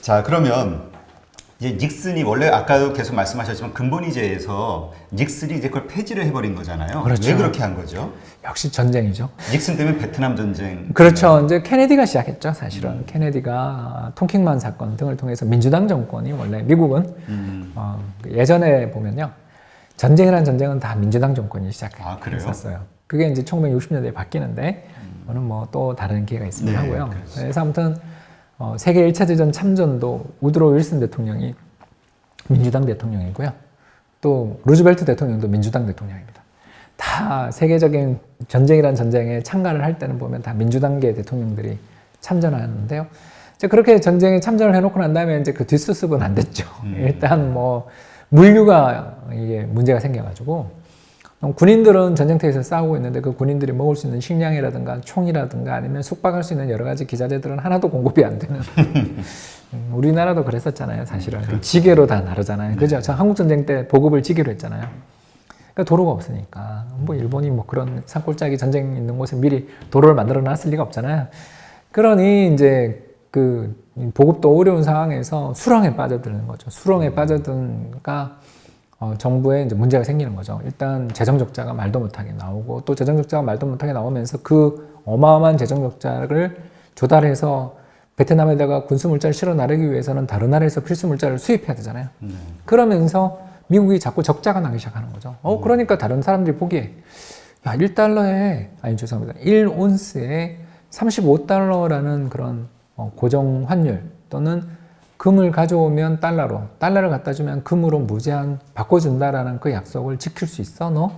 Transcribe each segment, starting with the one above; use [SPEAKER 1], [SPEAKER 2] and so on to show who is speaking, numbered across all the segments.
[SPEAKER 1] 자, 그러면 이제 닉슨이 원래 아까도 계속 말씀하셨지만 근본이제에서 닉슨이 이제 그걸 폐지를 해버린 거잖아요.
[SPEAKER 2] 그렇죠.
[SPEAKER 1] 왜 그렇게 한 거죠?
[SPEAKER 2] 역시 전쟁이죠.
[SPEAKER 1] 닉슨 때문에 베트남 전쟁.
[SPEAKER 2] 그렇죠. 이제 케네디가 시작했죠, 사실은. 케네디가 통킹만 사건 등을 통해서 민주당 정권이 원래 미국은 예전에 보면요. 전쟁이라는 전쟁은 다 민주당 정권이 시작했었어요. 그게 이제 1960년대에 바뀌는데, 그거는 뭐 또 다른 기회가 있으면
[SPEAKER 1] 네,
[SPEAKER 2] 하고요.
[SPEAKER 1] 그렇죠.
[SPEAKER 2] 그래서 아무튼 세계 1차 대전 참전도 우드로 윌슨 대통령이 민주당 대통령이고요. 또 루즈벨트 대통령도 민주당 대통령입니다. 다 세계적인 전쟁이란 전쟁에 참가를 할 때는 보면 다 민주당계 대통령들이 참전하는데요. 이제 그렇게 전쟁에 참전을 해놓고 난 다음에 이제 그 뒷수습은 안 됐죠. 일단 뭐 물류가 이게 문제가 생겨가지고 군인들은 전쟁터에서 싸우고 있는데 그 군인들이 먹을 수 있는 식량이라든가 총이라든가 아니면 숙박할 수 있는 여러 가지 기자재들은 하나도 공급이 안 되는. 우리나라도 그랬었잖아요, 사실은. 지게로 다 나르잖아요. 그죠? 저 한국전쟁 때 보급을 지게로 했잖아요. 그러니까 도로가 없으니까. 뭐 일본이 뭐 그런 산골짜기 전쟁 있는 곳에 미리 도로를 만들어 놨을 리가 없잖아요. 그러니 이제 그 보급도 어려운 상황에서 수렁에 빠져드는 거죠. 수렁에 빠져드니까 정부에 이제 문제가 생기는 거죠. 일단 재정적자가 말도 못하게 나오고 또 재정적자가 말도 못하게 나오면서 그 어마어마한 재정적자를 조달해서 베트남에다가 군수물자를 실어 나르기 위해서는 다른 나라에서 필수물자를 수입해야 되잖아요. 그러면서 미국이 자꾸 적자가 나기 시작하는 거죠. 그러니까 다른 사람들이 보기에 야, 1달러에 아니 죄송합니다. 1온스에 35달러라는 그런 고정 환율 또는 금을 가져오면 달러를 갖다 주면 금으로 무제한 바꿔준다라는 그 약속을 지킬 수 있어? 너?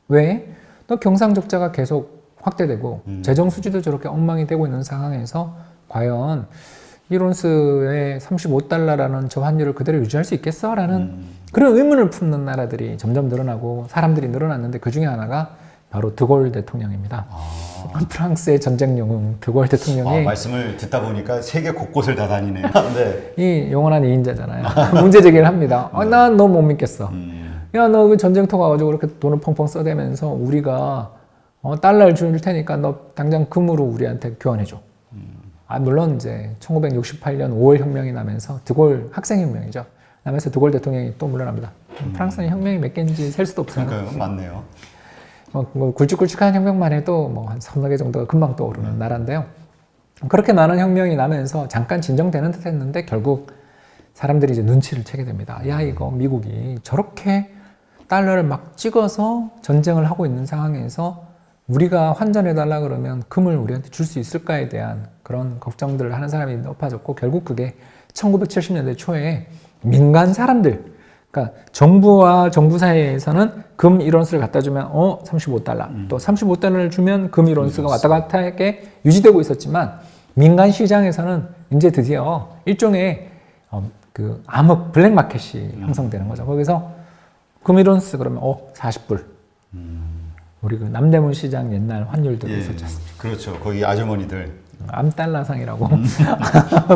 [SPEAKER 2] 왜? 너 경상적자가 계속 확대되고 재정 수지도 저렇게 엉망이 되고 있는 상황에서 과연 1온스에 35달러라는 저 환율을 그대로 유지할 수 있겠어? 라는 그런 의문을 품는 나라들이 점점 늘어나고 사람들이 늘어났는데 그 중에 하나가 바로 드골 대통령입니다. 프랑스의 전쟁 영웅 드골 대통령이
[SPEAKER 1] 말씀을 듣다 보니까 세계 곳곳을 다 다니네요. 네.
[SPEAKER 2] 이 영원한 2인자잖아요. 문제 제기를 합니다. 난 너 못 믿겠어. 야, 너 그 전쟁터 가가지고 그렇게 돈을 펑펑 써대면서 우리가 달러를 줄 테니까 너 당장 금으로 우리한테 교환해줘. 물론 이제 1968년 5월 혁명이 나면서 드골 학생혁명이죠. 나면서 드골 대통령이 또 물러납니다. 프랑스는 혁명이 몇 개인지 셀 수도 없어요.
[SPEAKER 1] 그러니까요, 맞네요.
[SPEAKER 2] 뭐 굵직굵직한 혁명만 해도 뭐 한 서너 개 정도가 금방 떠오르는 나라인데요. 그렇게 많은 혁명이 나면서 잠깐 진정되는 듯 했는데 결국 사람들이 이제 눈치를 채게 됩니다. 야, 이거 미국이 저렇게 달러를 막 찍어서 전쟁을 하고 있는 상황에서 우리가 환전해달라 그러면 금을 우리한테 줄 수 있을까에 대한 그런 걱정들을 하는 사람이 높아졌고 결국 그게 1970년대 초에 민간 사람들, 그러니까 정부와 정부 사이에서는 금 1온스를 갖다 주면 35달러, 또 35달러를 주면 금 1온스가 왔다 갔다 하게 유지되고 있었지만 민간 시장에서는 이제 드디어 일종의 그 암흑 블랙마켓이 형성되는 거죠. 거기서 금 1온스 그러면 40불. 우리 그 남대문 시장 옛날 환율들이 있었지 않습니까?
[SPEAKER 1] 그렇죠. 거기 아주머니들.
[SPEAKER 2] 암달러상이라고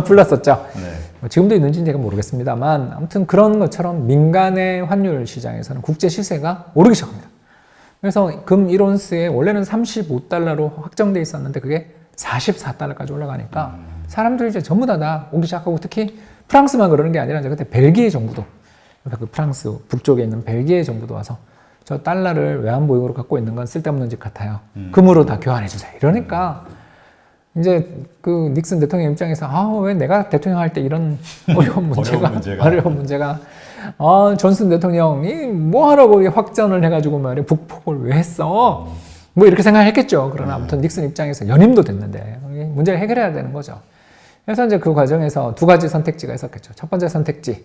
[SPEAKER 2] 불렀었죠.
[SPEAKER 1] 네.
[SPEAKER 2] 지금도 있는지는 제가 모르겠습니다만 아무튼 그런 것처럼 민간의 환율 시장에서는 국제 시세가 오르기 시작합니다. 그래서 금 1온스에 원래는 35달러로 확정돼 있었는데 그게 44달러까지 올라가니까 사람들이 이제 전부 다 오기 시작하고 특히 프랑스만 그러는 게 아니라 이제 그때 벨기에 정부도 그 프랑스 북쪽에 있는 벨기에 정부도 와서 저 달러를 외환보유고로 갖고 있는 건 쓸데없는 짓 같아요. 금으로 다 교환해 주세요. 이러니까 이제 그 닉슨 대통령 입장에서 왜 내가 대통령 할 때 이런 어려운 문제가 존슨 대통령이 뭐 하라고 확전을 해가지고 말이야 북폭을 왜 했어? 뭐 이렇게 생각했겠죠. 그러나 아무튼 닉슨 입장에서 연임도 됐는데 문제를 해결해야 되는 거죠. 그래서 이제 그 과정에서 두 가지 선택지가 있었겠죠. 첫 번째 선택지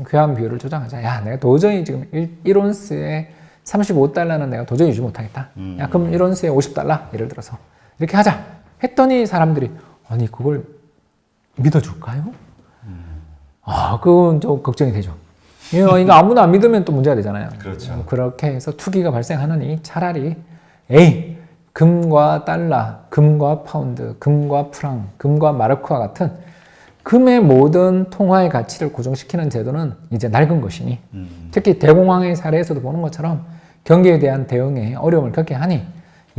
[SPEAKER 2] 교환 비율을 조정하자. 야, 내가 도저히 지금 1온스에 35달러는 내가 도저히 유지 못하겠다. 야, 그럼 1온스에 50달러 예를 들어서 이렇게 하자. 했더니 사람들이 아니 그걸 믿어줄까요? 그건 좀 걱정이 되죠. 이거 아무나 안 믿으면 또 문제가 되잖아요.
[SPEAKER 1] 그렇죠.
[SPEAKER 2] 그렇게 해서 투기가 발생하느니 차라리 금과 달러, 금과 파운드, 금과 프랑, 금과 마르크와 같은 금의 모든 통화의 가치를 고정시키는 제도는 이제 낡은 것이니 특히 대공황의 사례에서도 보는 것처럼 경기에 대한 대응에 어려움을 겪게 하니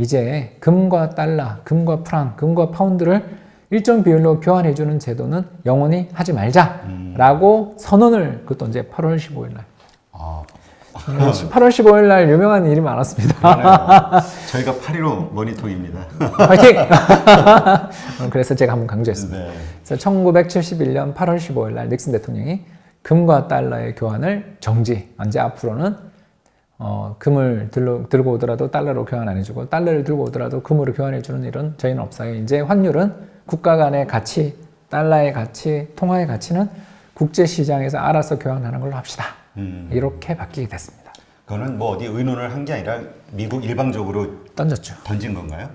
[SPEAKER 2] 이제 금과 달러, 금과 프랑, 금과 파운드를 일정 비율로 교환해주는 제도는 영원히 하지 말자라고 선언을 그것도 이제 8월 15일 날.
[SPEAKER 1] 아,
[SPEAKER 2] 8월 15일 날 유명한 일이 많았습니다.
[SPEAKER 1] 그러네요. 저희가 8.15 모니터입니다.
[SPEAKER 2] 화이팅! 그래서 제가 한번 강조했습니다.
[SPEAKER 1] 네.
[SPEAKER 2] 그래서 1971년 8월 15일 날 닉슨 대통령이 금과 달러의 교환을 정지. 언제 앞으로는 금을 들고 오더라도 달러로 교환 안 해주고 달러를 들고 오더라도 금으로 교환해주는 일은 저희는 없어요. 이제 환율은 국가 간의 가치, 달러의 가치, 통화의 가치는 국제시장에서 알아서 교환하는 걸로 합시다. 이렇게 바뀌게 됐습니다.
[SPEAKER 1] 그거는 뭐 어디 의논을 한 게 아니라 미국 일방적으로
[SPEAKER 2] 던졌죠.
[SPEAKER 1] 던진 건가요?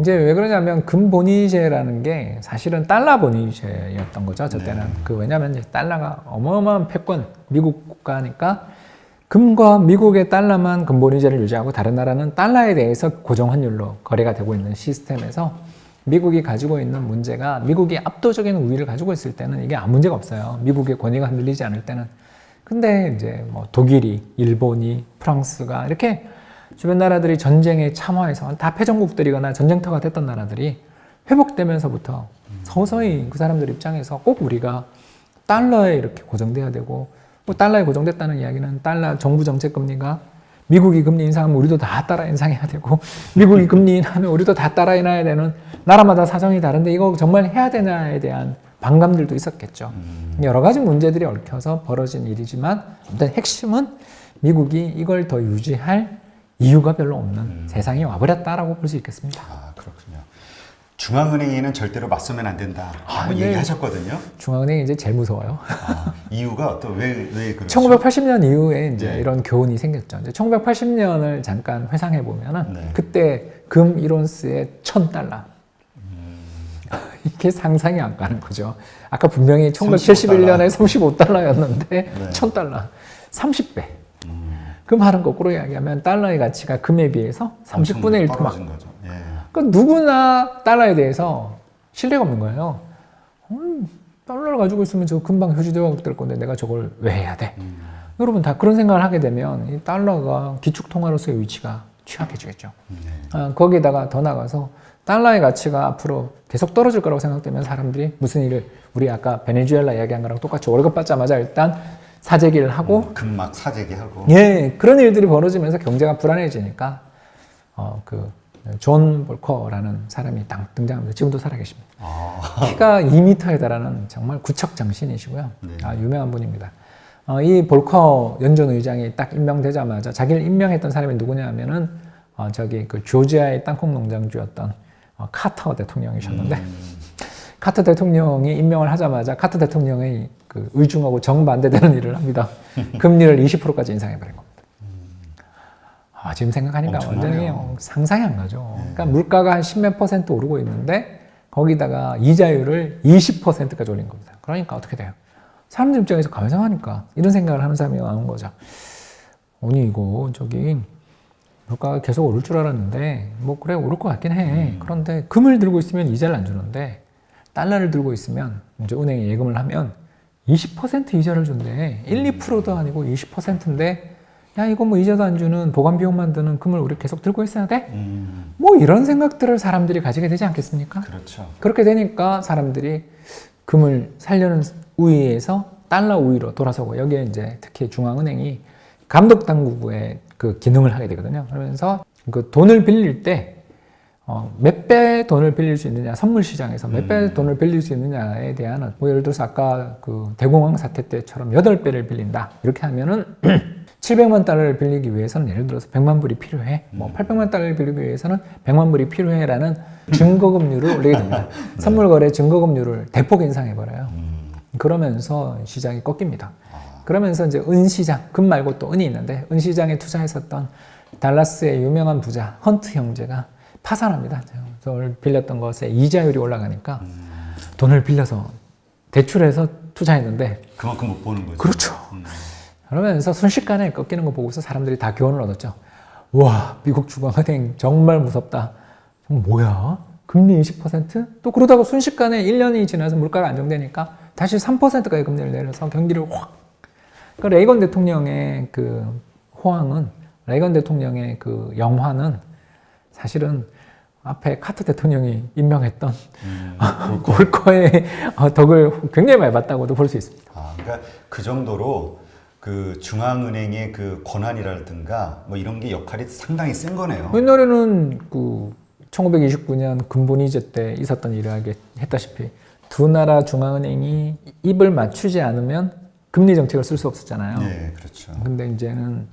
[SPEAKER 2] 이제 왜 그러냐면 금 본위제라는 게 사실은 달러 본위제였던 거죠. 저 때는. 왜냐면 이제 달러가 어마어마한 패권, 미국 국가니까 금과 미국의 달러만 금 본위제를 유지하고 다른 나라는 달러에 대해서 고정 환율로 거래가 되고 있는 시스템에서 미국이 가지고 있는 문제가 미국이 압도적인 우위를 가지고 있을 때는 이게 아무 문제가 없어요. 미국의 권위가 흔들리지 않을 때는. 근데 이제 뭐 독일이, 일본이, 프랑스가 이렇게 주변 나라들이 전쟁에 참화해서 다 패전국들이거나 전쟁터가 됐던 나라들이 회복되면서부터 서서히 그 사람들 입장에서 꼭 우리가 달러에 이렇게 고정돼야 되고 뭐 달러에 고정됐다는 이야기는 달러 정부 정책 금리가 미국이 금리 인상하면 우리도 다 따라 인상해야 되고 미국이 금리 인하면 우리도 다 따라 인해야 되는 나라마다 사정이 다른데 이거 정말 해야 되냐에 대한 반감들도 있었겠죠. 여러 가지 문제들이 얽혀서 벌어진 일이지만 일단 핵심은 미국이 이걸 더 유지할 이유가 별로 없는 세상이 와버렸다라고 볼 수 있겠습니다.
[SPEAKER 1] 아, 그렇군요. 중앙은행에는 절대로 맞서면 안 된다라고
[SPEAKER 2] 네.
[SPEAKER 1] 얘기하셨거든요.
[SPEAKER 2] 중앙은행이 이제 제일 무서워요.
[SPEAKER 1] 이유가 또 왜 그렇죠?
[SPEAKER 2] 1980년 이후에 이제
[SPEAKER 1] 네.
[SPEAKER 2] 이런 교훈이 생겼죠. 이제 1980년을 잠깐 회상해 보면은
[SPEAKER 1] 네.
[SPEAKER 2] 그때 금 1온스에 $1,000. 이게 상상이 안 가는 거죠. 아까 분명히 1971년에 $35였는데
[SPEAKER 1] 네.
[SPEAKER 2] $1,000. 30배. 그 말은 거꾸로 이야기하면 달러의 가치가 금에 비해서 30분의 1 토막.
[SPEAKER 1] 떨어진 거죠. 예.
[SPEAKER 2] 그러니까 누구나 달러에 대해서 신뢰가 없는 거예요. 달러를 가지고 있으면 저 금방 휴지되어 될 건데 내가 저걸 왜 해야 돼? 여러분 다 그런 생각을 하게 되면 이 달러가 기축통화로서의 위치가 취약해지겠죠. 거기에다가 더 나가서 달러의 가치가 앞으로 계속 떨어질 거라고 생각되면 사람들이 무슨 일을 우리 아까 베네수엘라 이야기한 거랑 똑같이 월급 받자마자 일단 사재기를 하고
[SPEAKER 1] 금막 사재기하고
[SPEAKER 2] 예 그런 일들이 벌어지면서 경제가 불안해지니까 존 볼커라는 사람이 딱 등장합니다. 지금도 살아계십니다. 키가 2m에 달하는 정말 구척장신이시고요.
[SPEAKER 1] 네.
[SPEAKER 2] 유명한 분입니다. 이 볼커 연준 의장이 딱 임명되자마자 자기를 임명했던 사람이 누구냐 하면은 그 조지아의 땅콩 농장주였던 카터 대통령이셨는데 카터 대통령이 임명을 하자마자 카터 대통령의 그 의중하고 정반대되는 일을 합니다. 금리를 20%까지 인상해버린 겁니다. 지금 생각하니까 완전히 상상이 안 가죠. 그러니까 물가가 한 10몇 % 오르고 있는데 거기다가 이자율을 20%까지 올린 겁니다. 그러니까 어떻게 돼요? 사람들 입장에서 감상하니까 이런 생각을 하는 사람이 나오는 거죠. 아니 이거 물가가 계속 오를 줄 알았는데 뭐 그래 오를 것 같긴 해. 그런데 금을 들고 있으면 이자를 안 주는데 달러를 들고 있으면 이제 은행에 예금을 하면 20% 이자를 준대. 1, 2%도 아니고 20%인데 야 이거 뭐 이자도 안 주는 보관 비용만 드는 금을 우리 계속 들고 있어야 돼? 뭐 이런 생각들을 사람들이 가지게 되지 않겠습니까?
[SPEAKER 1] 그렇죠.
[SPEAKER 2] 그렇게 되니까 사람들이 금을 살려는 우위에서 달러 우위로 돌아서고 여기에 이제 특히 중앙은행이 감독 당국의 그 기능을 하게 되거든요. 그러면서 그 돈을 빌릴 때 몇 배 돈을 빌릴 수 있느냐, 선물 시장에서 몇 배 돈을 빌릴 수 있느냐에 대한 뭐 예를 들어서 아까 그 대공황 사태 때처럼 8배를 빌린다. 이렇게 하면은 700만 달러를 빌리기 위해서는 예를 들어서 100만 불이 필요해. 뭐 800만 달러를 빌리기 위해서는 100만 불이 필요해라는 증거금률을 올리게 됩니다. 선물 거래 증거금률을 대폭 인상해 버려요. 그러면서 시장이 꺾입니다. 그러면서 이제 은시장, 금 말고 또 은이 있는데 은시장에 투자했었던 달라스의 유명한 부자 헌트 형제가 파산합니다. 돈을 빌렸던 것에 이자율이 올라가니까 돈을 빌려서 대출해서 투자했는데
[SPEAKER 1] 그만큼 못 보는 거죠.
[SPEAKER 2] 그렇죠. 그러면서 순식간에 꺾이는 거 보고서 사람들이 다 교훈을 얻었죠. 와, 미국 중앙은행 정말 무섭다. 뭐야? 금리 20%? 또 그러다가 순식간에 1년이 지나서 물가가 안정되니까 다시 3%까지 금리를 내려서 경기를 확. 그 레이건 대통령의 그 호황은, 레이건 대통령의 그 영화는 사실은 앞에 카터 대통령이 임명했던 볼커의 덕을 굉장히 많이 봤다고도 볼 수 있습니다.
[SPEAKER 1] 그러니까 그 정도로 그 중앙은행의 그 권한이라든가 뭐 이런 게 역할이 상당히 센 거네요.
[SPEAKER 2] 옛날에는 그 1929년 금본위제 때 있었던 일을 했다시피 두 나라 중앙은행이 입을 맞추지 않으면 금리 정책을 쓸 수 없었잖아요.
[SPEAKER 1] 네, 그렇죠.
[SPEAKER 2] 근데 이제는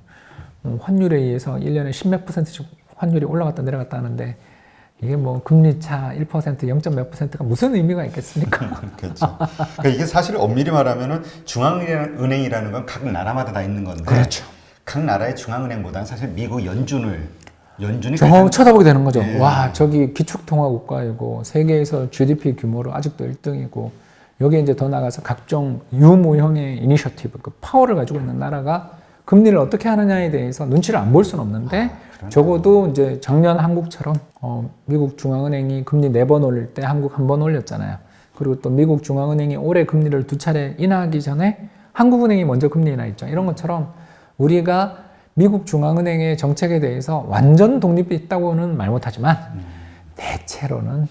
[SPEAKER 2] 환율에 의해서 1년에 10몇 %씩 환율이 올라갔다 내려갔다 하는데 이게 뭐 금리 차 1%, 0. 몇 %가 무슨 의미가 있겠습니까?
[SPEAKER 1] 그렇죠. 그러니까 이게 사실 엄밀히 말하면은 중앙은행이라는 건 각 나라마다 다 있는 건데
[SPEAKER 2] 그렇죠.
[SPEAKER 1] 각 나라의 중앙은행보다는 사실 미국 연준이
[SPEAKER 2] 저 쳐다보게 되는 거죠.
[SPEAKER 1] 네.
[SPEAKER 2] 와, 저기 기축통화국가이고 세계에서 GDP 규모로 아직도 1등이고 여기에 이제 더 나가서 각종 유무형의 이니셔티브, 그 파워를 가지고 있는 나라가 금리를 어떻게 하느냐에 대해서 눈치를 안 볼 수는 없는데 적어도 이제 작년 한국처럼 미국 중앙은행이 금리 4번 올릴 때 한국 1번 올렸잖아요. 그리고 또 미국 중앙은행이 올해 금리를 2차례 인하하기 전에 한국은행이 먼저 금리 인하했죠. 이런 것처럼 우리가 미국 중앙은행의 정책에 대해서 완전 독립이 있다고는 말 못하지만 대체로는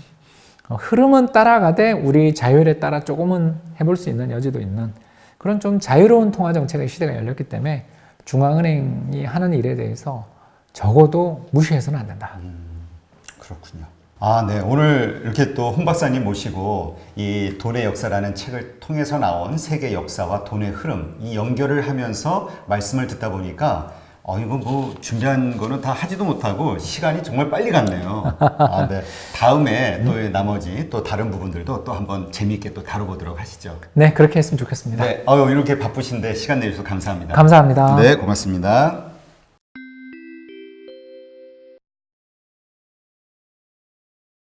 [SPEAKER 2] 흐름은 따라가되 우리 자율에 따라 조금은 해볼 수 있는 여지도 있는 그런 좀 자유로운 통화 정책의 시대가 열렸기 때문에 중앙은행이 하는 일에 대해서 적어도 무시해서는 안 된다.
[SPEAKER 1] 그렇군요. 네. 오늘 이렇게 또 홍 박사님 모시고 이 돈의 역사라는 책을 통해서 나온 세계 역사와 돈의 흐름, 이 연결을 하면서 말씀을 듣다 보니까 이거 뭐 준비한 거는 다 하지도 못하고 시간이 정말 빨리 갔네요. 네. 다음에 또 나머지 또 다른 부분들도 또 한번 재미있게 또 다뤄보도록 하시죠.
[SPEAKER 2] 네, 그렇게 했으면 좋겠습니다.
[SPEAKER 1] 네. 이렇게 바쁘신데 시간 내주셔서 감사합니다.
[SPEAKER 2] 감사합니다.
[SPEAKER 1] 네, 고맙습니다.